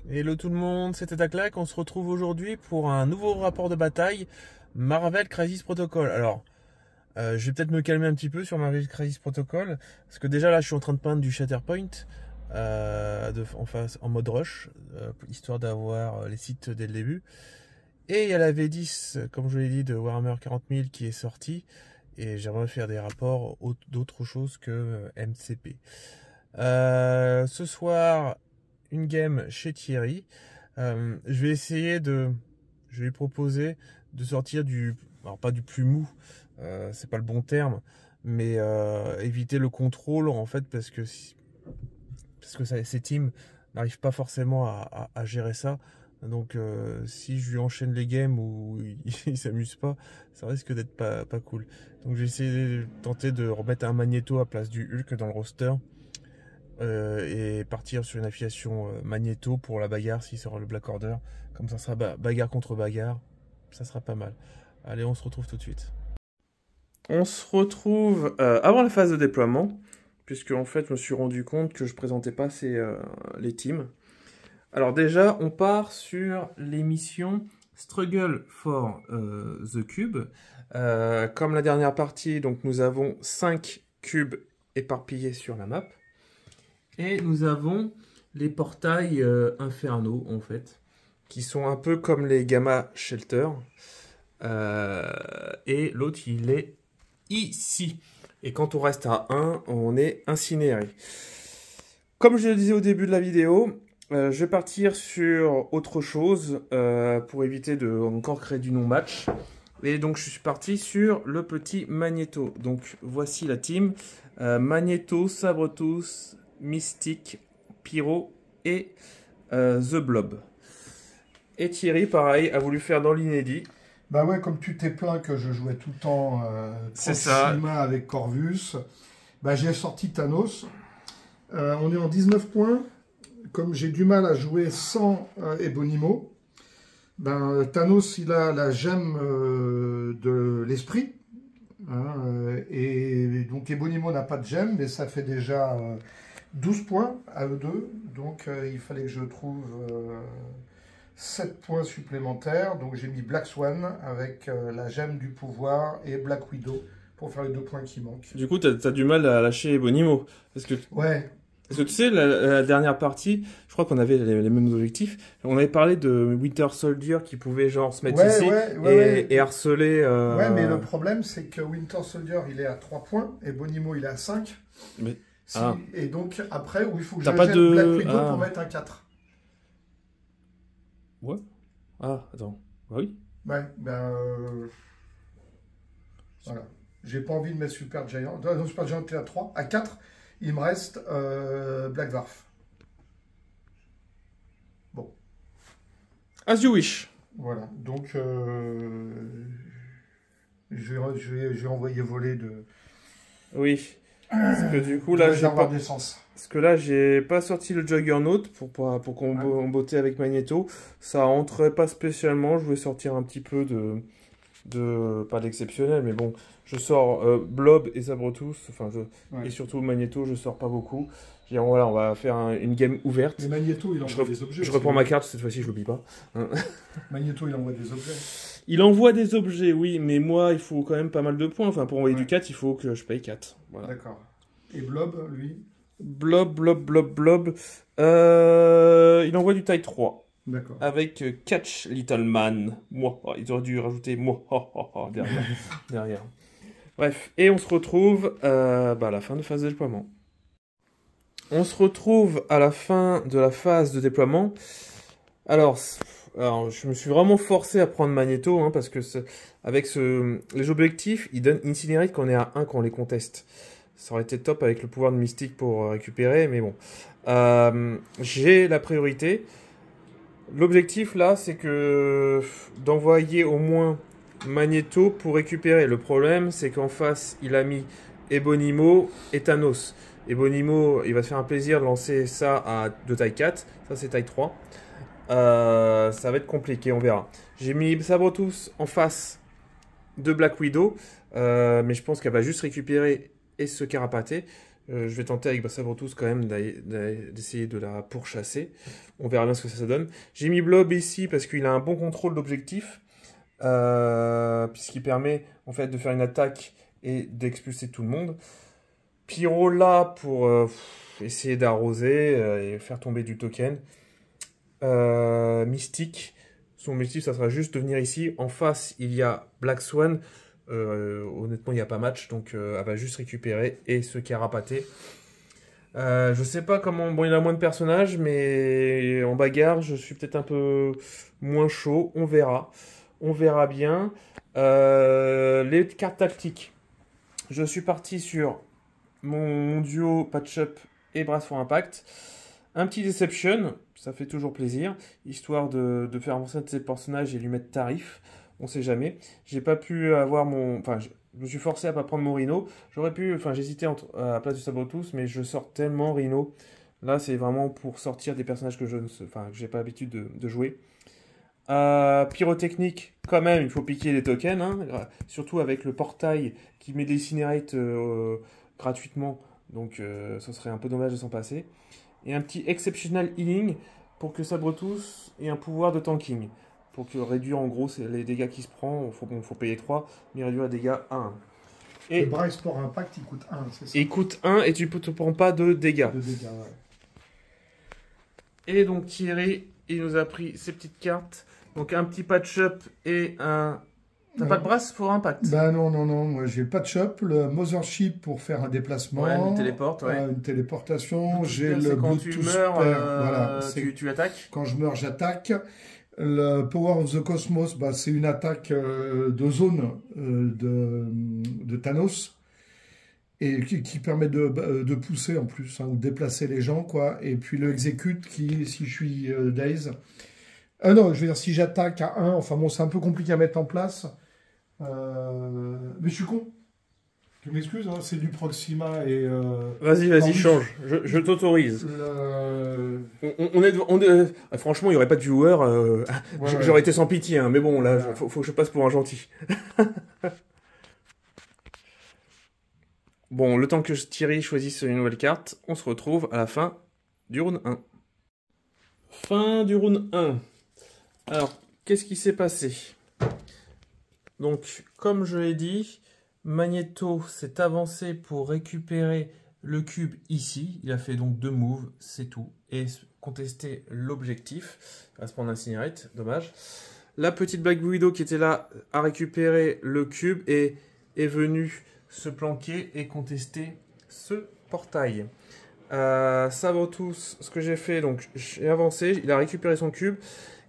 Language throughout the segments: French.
Hello tout le monde, c'était Taclac. On se retrouve aujourd'hui pour un nouveau rapport de bataille Marvel Crisis Protocol. Alors, je vais peut-être me calmer un petit peu sur Marvel Crisis Protocol, parce que déjà là, je suis en train de peindre du Shatterpoint en mode rush, histoire d'avoir les sites dès le début. Et il y a la V10, comme je l'ai dit, de Warhammer 40 000 qui est sortie, et j'aimerais faire des rapports d'autre chose que MCP. Ce soir, une game chez Thierry. Je vais essayer je vais lui proposer de sortir alors pas du plus mou, c'est pas le bon terme, mais éviter le contrôle en fait parce que ces teams n'arrivent pas forcément à gérer ça. Donc si je lui enchaîne les games où il s'amuse pas, ça risque d'être pas cool. Donc j'ai essayé de tenter de remettre un Magneto à place du Hulk dans le roster. Et partir sur une affiliation Magneto pour la bagarre s'il sort le Black Order. Comme ça sera bagarre contre bagarre, ça sera pas mal. Allez, on se retrouve tout de suite. On se retrouve avant la phase de déploiement, puisque en fait je me suis rendu compte que je présentais pas les teams. Alors déjà, on part sur les missions Struggle for the Cube. Comme la dernière partie, donc nous avons 5 cubes éparpillés sur la map. Et nous avons les portails infernaux, en fait, qui sont un peu comme les Gamma Shelter. Et l'autre, il est ici. Et quand on reste à 1, on est incinéré. Comme je le disais au début de la vidéo, je vais partir sur autre chose pour éviter de encore créer du non-match. Et donc, je suis parti sur le petit Magneto. Donc, voici la team. Magneto, Sabretooth, Mystique, Pyro et The Blob. Et Thierry, pareil, a voulu faire dans l'inédit. Bah ouais, comme tu t'es plaint que je jouais tout le temps Proxima avec Corvus, bah j'ai sorti Thanos. On est en 19 points. Comme j'ai du mal à jouer sans Ebonimo, ben, Thanos il a la gemme de l'esprit. Hein, et donc Ebonimo n'a pas de gemme, mais ça fait déjà 12 points à eux deux. Donc il fallait que je trouve 7 points supplémentaires. Donc j'ai mis Black Swan avec la gemme du pouvoir et Black Widow pour faire les 2 points qui manquent. Du coup, t'as du mal à lâcher Ebonimo. Ouais. Parce que tu sais, la dernière partie, je crois qu'on avait les mêmes objectifs. On avait parlé de Winter Soldier qui pouvait genre se mettre ici et harceler... Ouais, mais le problème, c'est que Winter Soldier, il est à 3 points et Bonimo, il est à 5. Mais... Et donc, après, où il faut que je jette Black Widow pour mettre un 4. Ouais. Ah, attends. Bah oui. Ouais, ben... Voilà. J'ai pas envie de mettre Super Giant. Non, Super Giant est à 3. À 4, il me reste Black Dwarf. Bon. As you wish. Voilà. Donc, je vais envoyer voler de... Oui. Parce que du coup, là, j'ai pas sorti le Juggernaut pour qu'on bottait avec Magneto. Ça rentrait pas spécialement. Je voulais sortir un petit peu pas d'exceptionnel, mais bon, je sors Blob et Sabretooth, et surtout Magneto, je sors pas beaucoup. Voilà, on va faire une game ouverte. Mais Magneto, il envoie des objets. Je reprends ma carte, cette fois-ci, je l'oublie pas. Hein. Magneto, il envoie des objets. Il envoie des objets, oui, mais moi, il faut quand même pas mal de points. Enfin, pour envoyer du 4, il faut que je paye 4. Voilà. D'accord. Et Blob, lui? Blob. Il envoie du taille 3. D'accord. Avec Catch Little Man. Moi, ils auraient dû rajouter moi derrière. Bref, et on se retrouve à la fin de phase de déploiement. On se retrouve à la fin de la phase de déploiement. Alors je me suis vraiment forcé à prendre Magneto, hein, parce que avec les objectifs, ils donnent Incinerate quand on est à 1 quand on les conteste. Ça aurait été top avec le pouvoir de Mystique pour récupérer, mais bon. J'ai la priorité. L'objectif là, c'est que d'envoyer au moins Magneto pour récupérer. Le problème, c'est qu'en face, il a mis Ebonimo et Thanos. Ebonimo, il va se faire un plaisir de lancer ça de taille 4. Ça, c'est taille 3. Ça va être compliqué, on verra. J'ai mis Sabretooth en face de Black Widow, mais je pense qu'elle va juste récupérer et se carapater. Je vais tenter avec Sabretooth quand même d'essayer de la pourchasser. On verra bien ce que ça donne. J'ai mis Blob ici parce qu'il a un bon contrôle d'objectif. Puisqu'il permet en fait de faire une attaque et d'expulser tout le monde. Pyro là pour essayer d'arroser et faire tomber du token. Mystique, son objectif ça sera juste de venir ici. En face il y a Black Swan. Honnêtement il n'y a pas match, donc elle va juste récupérer et se carapater. Je sais pas comment, bon il a moins de personnages, mais en bagarre je suis peut-être un peu moins chaud, on verra bien. Les cartes tactiques, je suis parti sur mon duo Patch-Up et Brace for Impact. Un petit Deception, ça fait toujours plaisir, histoire de faire avancer un de ses personnages et lui mettre tarif, on sait jamais. J'ai pas pu avoir mon... Enfin, je me suis forcé à pas prendre mon Rhino. J'aurais pu... Enfin, j'hésitais à la place du Sabretooth, mais je sors tellement Rhino. Là, c'est vraiment pour sortir des personnages que je ne... Enfin, que j'ai pas l'habitude de jouer. Pyrotechnique, quand même, il faut piquer les tokens, hein, surtout avec le portail qui met des Incinerate gratuitement, donc ce serait un peu dommage de s'en passer. Et un petit Exceptional Healing pour que Sabretooth ait un pouvoir de tanking, pour que réduire en gros les dégâts qu'il se prend, il faut payer 3, mais réduire les dégâts à 1. Et le Brace for Impact, il coûte 1, c'est ça? Il coûte 1 et tu ne te prends pas de dégâts. Ouais. Et donc Thierry, il nous a pris ces petites cartes. Donc un petit patch-up et un... T'as pas de Brace for Impact? Bah non, moi j'ai le patch-up, le Mothership pour faire un déplacement. Ouais, une téléporte, ouais. Une téléportation. J'ai le quand Bluetooth tu meurs, voilà, tu attaques. Quand je meurs, j'attaque. Le Power of the Cosmos, bah, c'est une attaque de zone de Thanos. Et qui permet de pousser en plus, hein, ou de déplacer les gens, quoi. Et puis le Execute qui, si je suis Daze... non, je veux dire, si j'attaque à 1, enfin bon, c'est un peu compliqué à mettre en place. Mais je suis con. Tu m'excuses, hein, c'est du Proxima et... Vas-y, change. Je t'autorise. Franchement, il n'y aurait pas de viewer. J'aurais été sans pitié, hein, mais bon, là, faut que je passe pour un gentil. Bon, le temps que Thierry choisisse une nouvelle carte, on se retrouve à la fin du round 1. Fin du round 1. Alors, qu'est-ce qui s'est passé? Donc, comme je l'ai dit, Magneto s'est avancé pour récupérer le cube ici. Il a fait donc 2 moves, c'est tout. Et contester l'objectif. Il va se prendre un Incinerate, dommage. La petite Black Widow qui était là a récupéré le cube et est venue se planquer et contester ce portail. Sabretooth, ce que j'ai fait, donc j'ai avancé, il a récupéré son cube.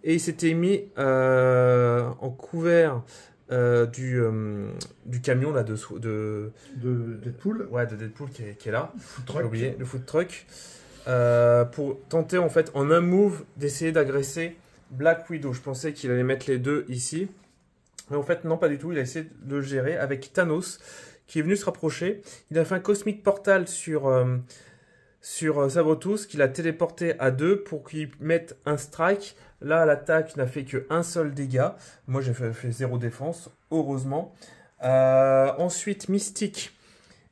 Et il s'était mis en couvert du camion là, de Deadpool. Ouais, de Deadpool qui est là. J'ai oublié, le food truck. Pour tenter en fait en un move d'essayer d'agresser Black Widow. Je pensais qu'il allait mettre les deux ici. Mais en fait non, pas du tout. Il a essayé de le gérer avec Thanos qui est venu se rapprocher. Il a fait un Cosmic Portal sur Sabretooth qu'il a téléporté à 2 pour qu'il mette un strike. Là, l'attaque n'a fait qu'un seul dégât. Moi, j'ai fait 0 défense, heureusement. Ensuite, Mystique.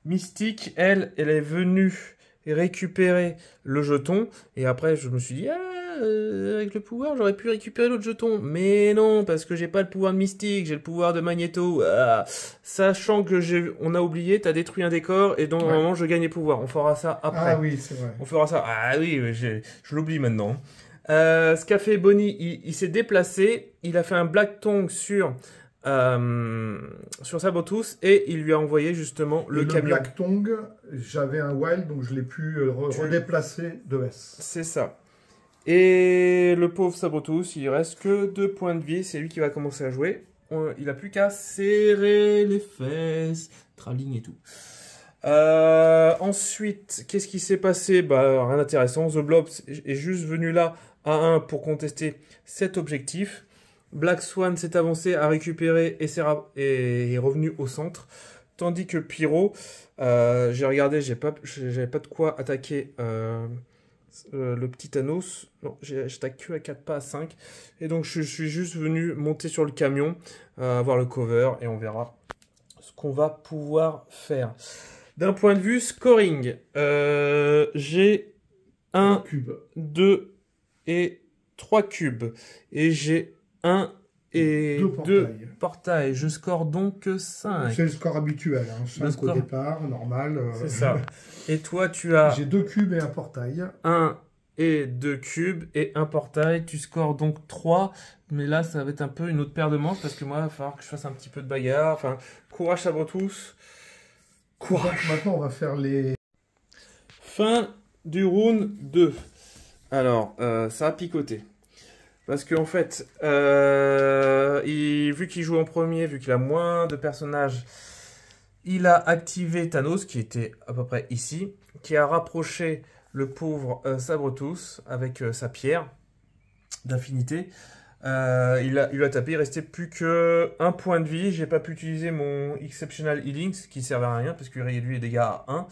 Mystique, elle est venue récupérer le jeton. Et après, je me suis dit, avec le pouvoir, j'aurais pu récupérer l'autre jeton. Mais non, parce que j'ai pas le pouvoir de Mystique, j'ai le pouvoir de Magneto. Sachant que on a oublié, t'as détruit un décor et donc normalement, je gagne les pouvoirs. On fera ça après. Ah oui, c'est vrai. On fera ça. Ah oui, je l'oublie maintenant. Ce qu'a fait Bonnie, il s'est déplacé, il a fait un Black Tongue sur Sabretooth et il lui a envoyé justement le camion. Le Black Tongue, j'avais un wild, donc je l'ai pu redéplacer de S. C'est ça. Et le pauvre Sabretooth, il reste que 2 points de vie, c'est lui qui va commencer à jouer. Il n'a plus qu'à serrer les fesses, traling et tout. Ensuite, qu'est-ce qui s'est passé? Rien d'intéressant. The Blob est juste venu là à 1 pour contester cet objectif. Black Swan s'est avancé à récupérer et est revenu au centre. Tandis que Pyro, j'ai regardé, j'avais pas de quoi attaquer le petit Thanos. Non, j'attaque que à 4, pas à 5. Et donc je suis juste venu monter sur le camion, avoir le cover et on verra ce qu'on va pouvoir faire. D'un point de vue scoring, j'ai 1, 2 et 3 cubes. Et j'ai 1 et 2 portails. Je score donc 5. C'est le score habituel, hein. 5 au départ, normal. C'est ça. Et toi, tu as... J'ai 2 cubes et un portail. 1 et 2 cubes et un portail. Tu scores donc 3. Mais là, ça va être un peu une autre paire de manches parce que moi, il va falloir que je fasse un petit peu de bagarre. Enfin, courage Sabretooth. Courage. Maintenant, on va faire les... Fin du round 2. Alors, ça a picoté. Parce qu'en fait, vu qu'il joue en premier, vu qu'il a moins de personnages, il a activé Thanos, qui était à peu près ici, qui a rapproché le pauvre Sabretooth avec sa pierre d'infinité. Il a tapé, il restait plus que 1 point de vie. J'ai pas pu utiliser mon Exceptional Healing, qui servait à rien, parce qu'il réduit les dégâts à 1.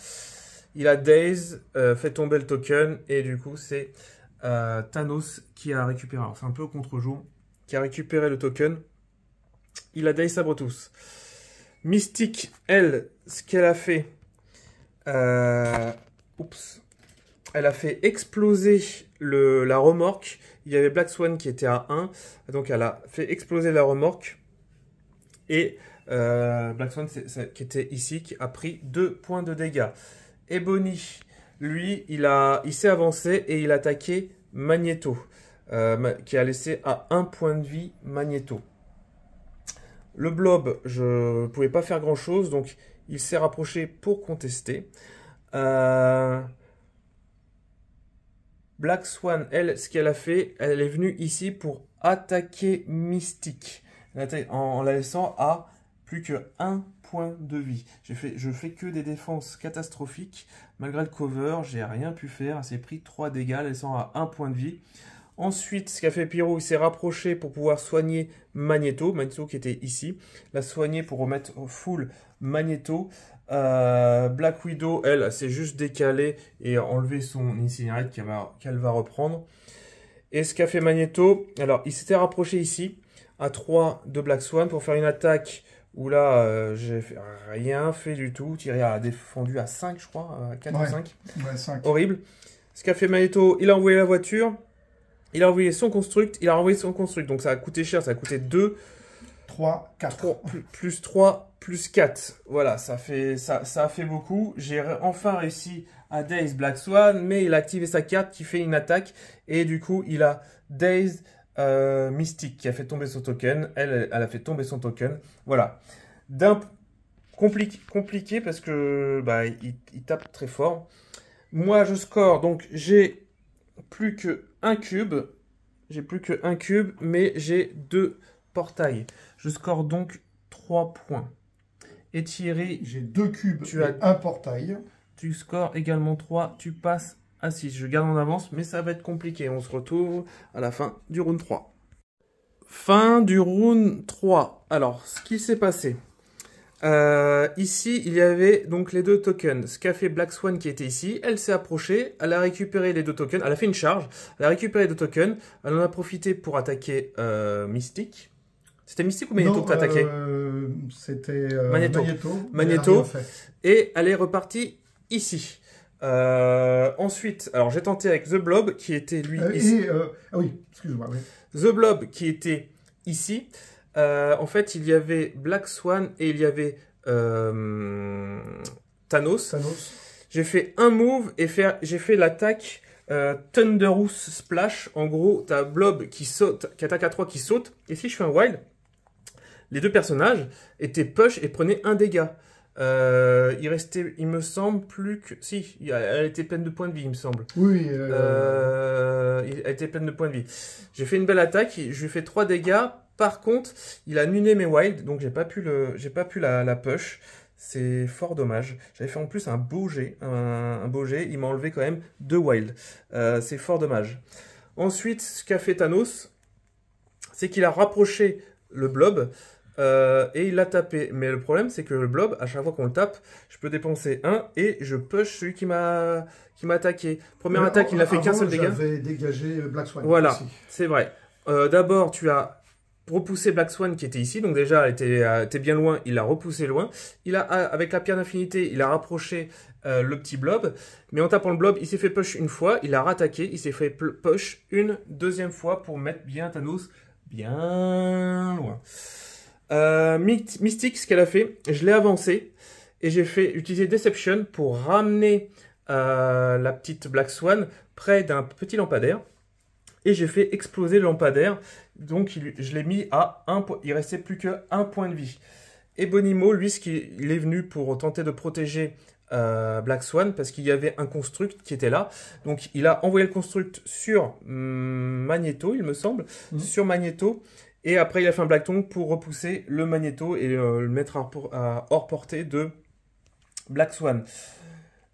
Il a Daze, fait tomber le token, et du coup, c'est... Thanos qui a récupéré, alors c'est un peu au contre-jour, qui a récupéré le token. Il a Daze Sabretooth. Mystique, elle, ce qu'elle a fait, elle a fait exploser la remorque. Il y avait Black Swan qui était à 1, donc elle a fait exploser la remorque. Et Black Swan qui était ici, qui a pris 2 points de dégâts. Ebony, lui, il s'est avancé et il a attaqué Magneto, qui a laissé à 1 point de vie Magneto. Le Blob, je ne pouvais pas faire grand chose, donc il s'est rapproché pour contester. Black Swan, elle, ce qu'elle a fait, elle est venue ici pour attaquer Mystique, en la laissant à plus que 1 point de vie. Je fais que des défenses catastrophiques. Malgré le cover, j'ai rien pu faire. Elle s'est pris 3 dégâts, laissant à 1 point de vie. Ensuite, ce qu'a fait Pyro, il s'est rapproché pour pouvoir soigner Magneto. Magneto qui était ici. L'a soigné pour remettre full Magneto. Black Widow, elle, s'est juste décalée et enlevé son Incinerate qu'elle va reprendre. Et ce qu'a fait Magneto, alors il s'était rapproché ici à 3 de Black Swan pour faire une attaque où là, j'ai rien fait du tout. Thierry a défendu à 5, je crois, 4 ou 5. Ouais, 5. Horrible. Ce qu'a fait Magneto, il a envoyé la voiture, il a envoyé son construct, il a renvoyé son construct. Donc ça a coûté cher, ça a coûté 2, 3, 4. Plus 3, plus 4. Voilà, ça a fait beaucoup. J'ai enfin réussi à Daze Black Swan, mais il a activé sa carte qui fait une attaque. Et du coup, il a Daze Mystique qui a fait tomber son token. Elle a fait tomber son token. Voilà. Compliqué parce que bah, il tape très fort. Moi, je score. Donc, j'ai plus que 1 cube. J'ai plus que 1 cube, mais j'ai 2 portails. Je score donc 3 points. Et Thierry, j'ai 2 cubes, tu as 1 portail. Tu scores également 3. Tu passes à 6. Je garde en avance, mais ça va être compliqué. On se retrouve à la fin du round 3. Fin du round 3. Alors, ce qui s'est passé. Ici, il y avait donc les 2 tokens. Ce qu'a fait Black Swan qui était ici, elle s'est approchée, elle a récupéré les 2 tokens, elle a fait une charge, elle a récupéré les 2 tokens, elle en a profité pour attaquer Mystique. C'était Mystique ou Magneto que tu as attaqué? C'était Magneto. Et elle est repartie ici. Ensuite, alors j'ai tenté avec The Blob qui était lui ici. Ah oui, excuse-moi. Oui. The Blob qui était ici. En fait, il y avait Black Swan et il y avait Thanos. J'ai fait un move et j'ai fait l'attaque Thunderous Splash. En gros, tu as Blob qui saute, qui attaque à 3 qui saute. Et si je fais un wild, les 2 personnages étaient push et prenaient 1 dégât. Il restait, il me semble, plus que... Si, elle était pleine de points de vie, il me semble. Oui. Elle était pleine de points de vie. J'ai fait une belle attaque, je lui ai fait 3 dégâts. Par contre, il a nuné mes wilds, donc j'ai pas pu la push. C'est fort dommage. J'avais fait en plus un beau jet, il m'a enlevé quand même 2 wilds. C'est fort dommage. Ensuite, ce qu'a fait Thanos, c'est qu'il a rapproché le blob et il l'a tapé. Mais le problème, c'est que le blob, à chaque fois qu'on le tape, je peux dépenser 1 et je push celui qui m'a attaqué. Première attaque, il n'a fait qu'un seul dégât. J'avais dégagé Black Swan. Voilà, c'est vrai. D'abord, tu as repoussé Black Swan qui était ici. Donc déjà, elle était bien loin, il l'a repoussé loin. Avec la pierre d'infinité, il a rapproché le petit blob. Mais en tapant le blob, il s'est fait push une fois, il a rattaqué, il s'est fait push une deuxième fois pour mettre bien Thanos bien loin. Mystique, ce qu'elle a fait, je l'ai avancé et j'ai utiliser Deception pour ramener la petite Black Swan près d'un petit lampadaire. Et j'ai fait exploser le lampadaire. Donc je l'ai mis à 1 point. Il restait plus que 1 point de vie. Ebonimo, lui, il est venu pour tenter de protéger Black Swan parce qu'il y avait un construct qui était là. Donc il a envoyé le construct sur Magneto, il me semble. Sur Magneto. Et après il a fait un Black Tongue pour repousser le Magneto et le mettre hors portée de Black Swan.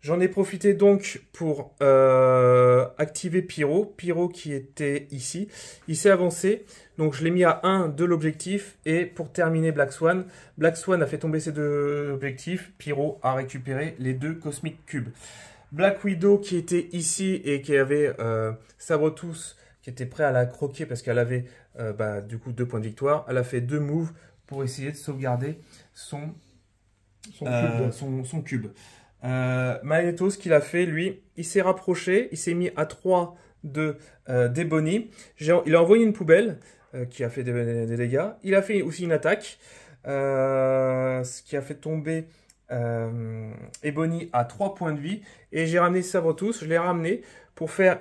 J'en ai profité donc pour activer Pyro. Pyro qui était ici. Il s'est avancé. Donc je l'ai mis à 1 de l'objectif. Et pour terminer Black Swan a fait tomber ses 2 objectifs. Pyro a récupéré les 2 Cosmic Cubes. Black Widow qui était ici et qui avait Sabretooth qui était prêt à la croquer parce qu'elle avait du coup 2 points de victoire. Elle a fait 2 moves pour essayer de sauvegarder son cube. Magneto, ce qu'il a fait, lui, il s'est rapproché, il s'est mis à 3 d'Ebony. Il a envoyé une poubelle qui a fait des dégâts. Il a fait aussi une attaque, ce qui a fait tomber Ebony à 3 points de vie. Et j'ai ramené Sabretooth, je l'ai ramené pour faire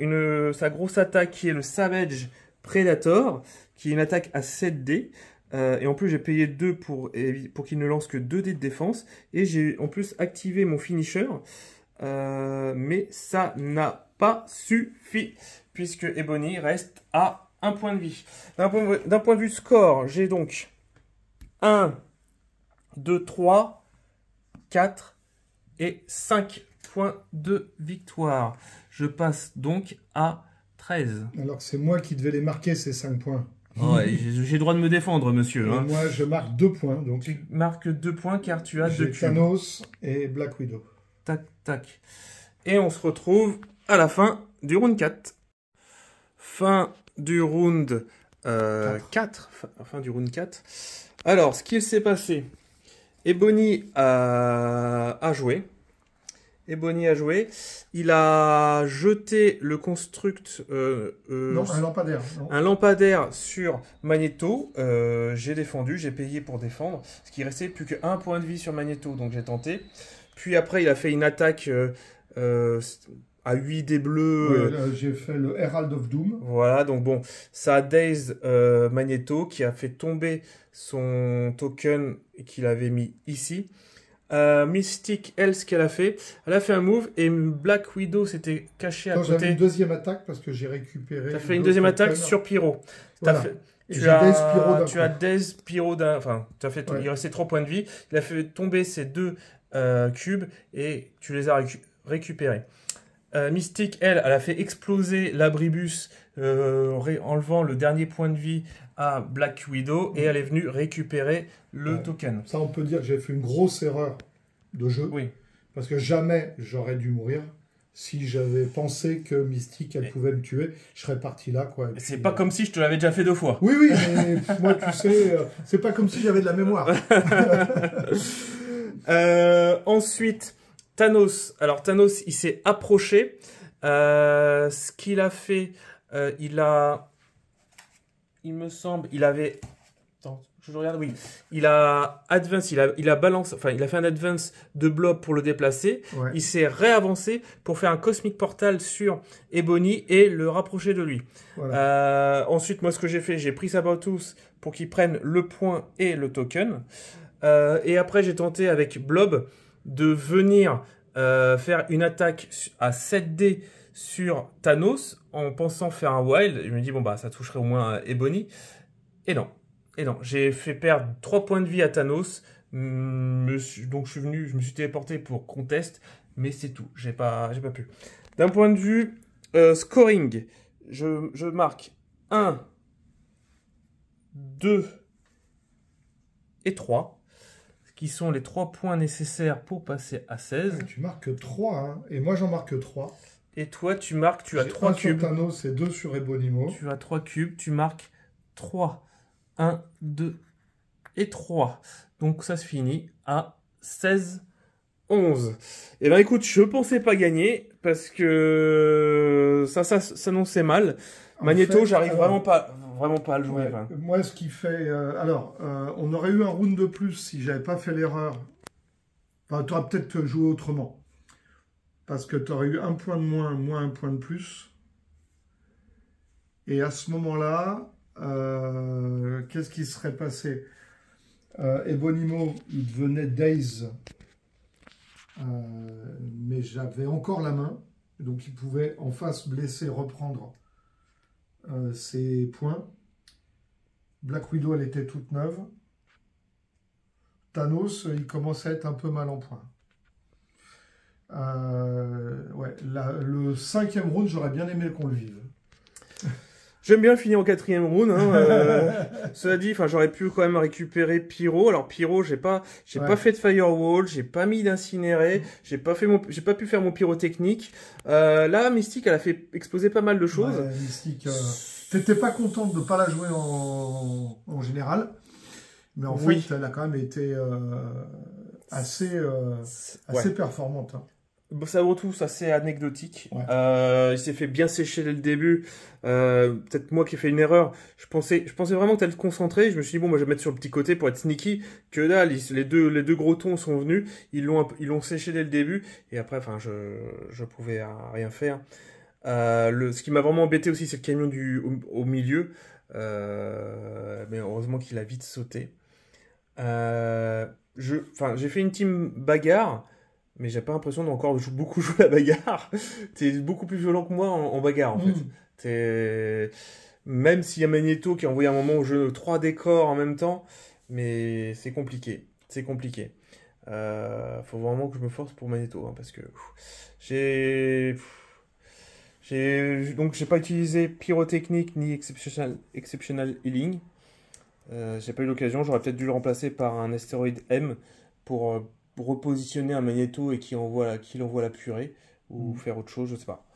sa grosse attaque qui est le Savage Predator, qui est une attaque à 7 dés. Et en plus j'ai payé 2 pour qu'il ne lance que 2 dés de défense. Et j'ai en plus activé mon finisher. Mais ça n'a pas suffi. Puisque Ebony reste à 1 point de vie. D'un point de vue score, j'ai donc 1, 2, 3, 4 et 5 points de victoire. Je passe donc à 13. Alors que c'est moi qui devais les marquer ces 5 points. Ouais, j'ai le droit de me défendre, monsieur. Hein. Moi, je marque 2 points. Donc tu marques 2 points car tu as 2 cubes. Thanos et Black Widow. Tac, tac. Et on se retrouve à la fin du round 4. Fin du round 4. Fin du round 4. Alors, ce qui s'est passé. Ebony a joué. Ebony a joué. Il a jeté le construct... non, un lampadaire. Non. Un lampadaire sur Magneto. J'ai défendu, j'ai payé pour défendre. Ce qui restait plus qu'un point de vie sur Magneto, donc j'ai tenté. Puis après, il a fait une attaque à 8 dés bleus. Ouais, j'ai fait le Herald of Doom. Voilà, donc bon, ça a daze Magneto qui a fait tomber son token qu'il avait mis ici. Mystique, elle, ce qu'elle a fait un move et Black Widow s'était caché à côté. J'avais une deuxième attaque parce que j'ai récupéré. Tu as fait une deuxième attaque sur Pyro. Voilà. Tu as Daze Pyro enfin, il restait 3 points de vie. Il a fait tomber ces 2 cubes et tu les as récupérés. Mystique, elle a fait exploser l'abribus enlevant le dernier point de vie à Black Widow et elle est venue récupérer le token. Ça, on peut dire que j'ai fait une grosse erreur de jeu. Oui. Parce que jamais j'aurais dû mourir. Si j'avais pensé que Mystique, elle pouvait me tuer, je serais parti là, quoi. C'est pas comme si je te l'avais déjà fait 2 fois. Oui, oui, mais moi, tu sais, c'est pas comme si j'avais de la mémoire. Ensuite, Thanos. Alors, Thanos, il s'est approché. Ce qu'il a fait, il me semble, il avait... Attends, je regarde, oui. Il a advance, il a fait un advance de blob pour le déplacer. Ouais. Il s'est réavancé pour faire un Cosmic Portal sur Ebony et le rapprocher de lui. Voilà. Ensuite, moi, ce que j'ai fait, j'ai pris Sabretooth pour qu'il prenne le point et le token. Et après, j'ai tenté avec Blob de venir faire une attaque à 7D sur Thanos en pensant faire un wild. Je me dis, bon, bah, ça toucherait au moins Ebony. Et non. J'ai fait perdre 3 points de vie à Thanos. Donc, je me suis téléporté pour contest. Mais c'est tout. J'ai pas pu. D'un point de vue scoring, je marque 1, 2 et 3. Qui sont les 3 points nécessaires pour passer à 16. Tu marques 3, hein, et moi j'en marque 3. Et toi, tu marques, tu as 3 cubes. Sur Thanos et 2 sur Ebonimo. Tu as 3 cubes, tu marques 3 1, 2 et 3. Donc ça se finit à 16, 11. Et ben écoute, je pensais pas gagner parce que ça s'annonçait mal. Magnéto, j'arrive vraiment pas à le jouer. Ouais, moi, ce qui fait... on aurait eu un round de plus si j'avais pas fait l'erreur. Enfin, tu aurais peut-être joué autrement. Parce que tu aurais eu un point de moins, moins un point de plus. Et à ce moment-là, qu'est-ce qui serait passé? Ebonimo, il devenait Daze. Mais j'avais encore la main. Donc, il pouvait en face blesser, reprendre ses points. Black Widow, elle était toute neuve. Thanos, il commençait à être un peu mal en point. Ouais, le 5e round, j'aurais bien aimé qu'on le vive. J'aime bien finir au 4e round. Cela dit, j'aurais pu quand même récupérer Pyro. Alors Pyro, j'ai pas fait de firewall, j'ai pas mis d'incinéré, j'ai pas pu faire mon pyrotechnique. Là, Mystique, elle a fait exploser pas mal de choses. Ouais, Mystique, t'étais pas contente de pas la jouer en général, mais en fait, elle a quand même été assez performante. Hein. Ça retrouve assez anecdotique. Ouais. Il s'est fait bien sécher dès le début. Peut-être moi qui ai fait une erreur. Je pensais vraiment que tu allais te concentrer. Je me suis dit, bon, moi, je vais mettre sur le petit côté pour être sneaky. Que là, les deux gros tons sont venus. Ils l'ont séché dès le début. Et après, je pouvais rien faire. Ce qui m'a vraiment embêté aussi, c'est le camion au milieu. Mais heureusement qu'il a vite sauté. J'ai fait une team bagarre. Mais j'ai pas l'impression d'encore beaucoup jouer la bagarre. T'es beaucoup plus violent que moi en bagarre, en fait. Même s'il y a Magnéto qui a envoyé un moment au jeu 3 décors en même temps, mais c'est compliqué. C'est compliqué. Faut vraiment que je me force pour Magnéto, hein, parce que donc j'ai pas utilisé pyrotechnique ni exceptional healing. J'ai pas eu l'occasion. J'aurais peut-être dû le remplacer par un astéroïde M pour repositionner un Magnéto et qu'il envoie la purée ou faire autre chose, je sais pas.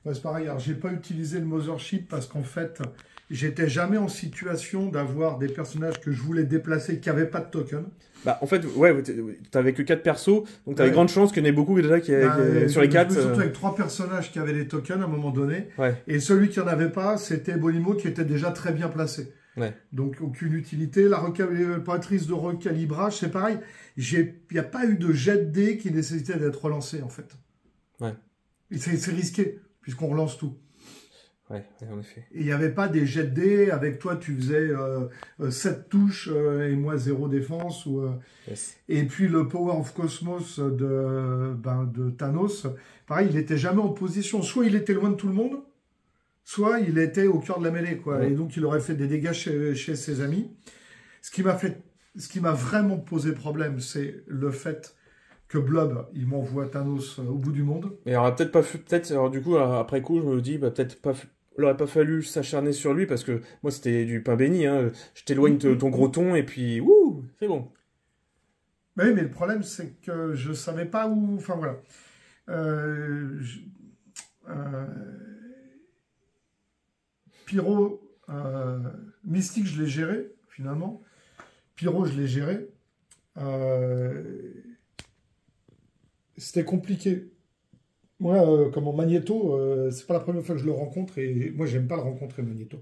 Ouais, c'est pareil, alors j'ai pas utilisé le Mothership parce qu'en fait, j'étais jamais en situation d'avoir des personnages que je voulais déplacer qui n'avaient pas de token. Bah, en fait, ouais, t'avais que 4 persos, donc t'avais grande chance qu'il y en ait beaucoup déjà sur les 4. Surtout avec 3 personnages qui avaient des tokens à un moment donné. Ouais. Et celui qui en avait pas, c'était Bonimo qui était déjà très bien placé. Ouais. Donc aucune utilité. La recalibratrice de recalibrage, c'est pareil. Il n'y a pas eu de jet de dés qui nécessitait d'être relancé en fait. Ouais. C'est risqué puisqu'on relance tout. Ouais, en effet. Et il n'y avait pas des jets de dés. Avec toi, tu faisais 7 touches et moi 0 défense. Yes. Et puis le Power of Cosmos de Thanos, pareil, il n'était jamais en position. Soit il était loin de tout le monde, soit il était au cœur de la mêlée, quoi. Ouais. Et donc, il aurait fait des dégâts chez ses amis. Ce qui m'a vraiment posé problème, c'est le fait que Blob, il m'envoie Thanos au bout du monde. Et alors du coup, après coup, je me dis, il aurait pas fallu s'acharner sur lui, parce que moi, c'était du pain béni, hein. Je t'éloigne de ton gros ton, et puis, wouh, c'est bon. Mais le problème, c'est que je savais pas où... Enfin, voilà. Pyro, Mystique, je l'ai géré, finalement. Pyro, je l'ai géré. C'était compliqué. Moi, comme en Magnéto, c'est pas la première fois que je le rencontre, et moi, j'aime pas le rencontrer, Magnéto.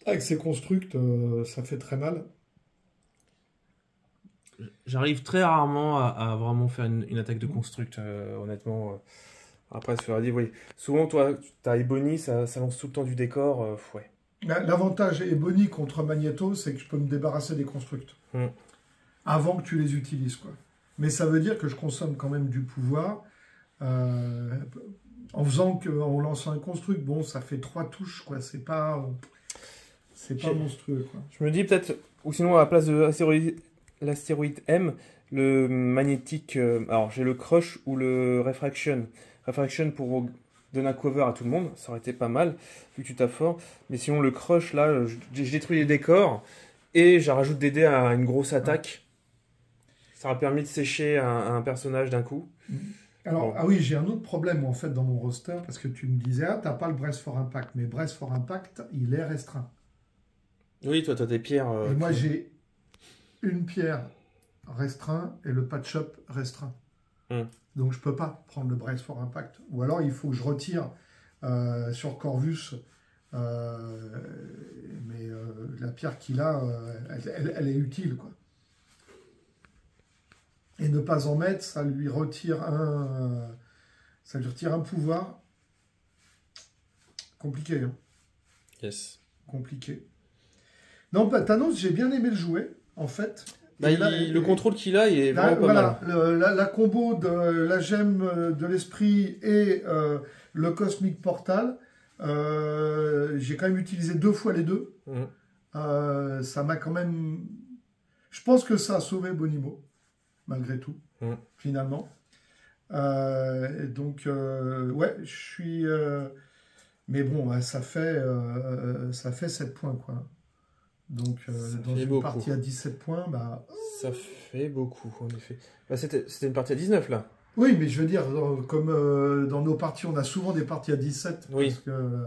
Avec ses constructs, ça fait très mal. J'arrive très rarement à vraiment faire une attaque de construct, honnêtement. Après, ça dit, oui. Souvent, toi, tu as Ebony, ça lance tout le temps du décor. Ouais. L'avantage Ebony contre Magnéto, c'est que je peux me débarrasser des constructs. Avant que tu les utilises, quoi. Mais ça veut dire que je consomme quand même du pouvoir. En lançant un construct, bon, ça fait 3 touches, quoi. C'est pas monstrueux, quoi. Je me dis peut-être, ou sinon à la place de l'astéroïde M, le magnétique. Alors j'ai le crush ou le refraction. Refraction pour donner un cover à tout le monde, ça aurait été pas mal, vu que tu t'as fort. Mais sinon le crush, là, je détruis les décors et je rajoute des dés à une grosse attaque. Ça aurait permis de sécher un personnage d'un coup. Alors, ah oui, j'ai un autre problème en fait dans mon roster, parce que tu me disais, t'as pas le Brace for Impact, mais Brace for Impact, il est restreint. Oui, toi, t'as des pierres. Et moi, j'ai une pierre restreint et le patch-up restreint. Donc, je peux pas prendre le Brace for Impact. Ou alors, il faut que je retire sur Corvus. Mais la pierre qu'il a, elle est utile, quoi. Et ne pas en mettre, ça lui retire un pouvoir. Compliqué, hein. Yes. Compliqué. Non, Thanos, j'ai bien aimé le jouer, en fait. Bah, le contrôle qu'il a, il est vraiment pas mal. La combo de la gemme de l'esprit et le Cosmic Portal, j'ai quand même utilisé 2 fois les deux. Ça m'a quand même... Je pense que ça a sauvé Bonimo, malgré tout, finalement. Donc, ouais, je suis... mais bon, ça fait 7 points, quoi. Donc, dans une partie à 17 points, bah... Ça fait beaucoup, en effet. Bah, c'était une partie à 19, là. Oui, mais je veux dire, comme dans nos parties, on a souvent des parties à 17. Oui. Parce que...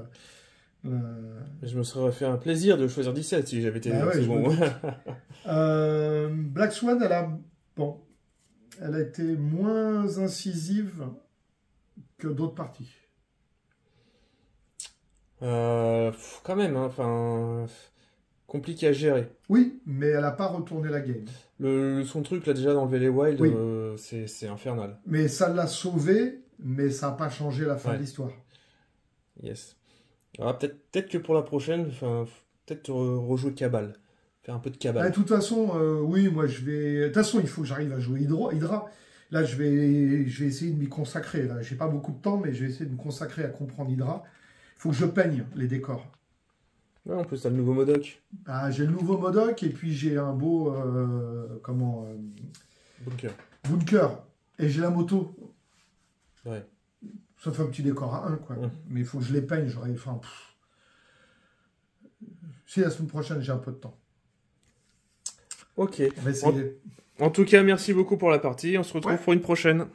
Je me serais fait un plaisir de choisir 17 si j'avais été bon. Black Swan, elle a été moins incisive que d'autres parties. Quand même, hein, enfin... compliqué à gérer. Oui, mais elle n'a pas retourné la game. Son truc, là, déjà, d'enlever les wilds, oui. C'est infernal. Mais ça l'a sauvé, mais ça n'a pas changé la fin de l'histoire. Yes. Alors, peut-être que pour la prochaine, peut-être rejouer Cabal. Faire un peu de Cabal. De toute façon, oui, moi, je vais... De toute façon, il faut que j'arrive à jouer Hydra. Là, je vais essayer de m'y consacrer. Là, j'ai pas beaucoup de temps, mais je vais essayer de me consacrer à comprendre Hydra. Il faut que je peigne les décors. Ouais, en plus, t'as le nouveau Modoc. J'ai le nouveau Modoc, et puis j'ai un beau... Bunker. Et j'ai la moto. Ouais. Ça fait un petit décor à 1, quoi. Mais il faut que je les peigne. Si la semaine prochaine, j'ai un peu de temps. Ok. En tout cas, merci beaucoup pour la partie. On se retrouve pour une prochaine.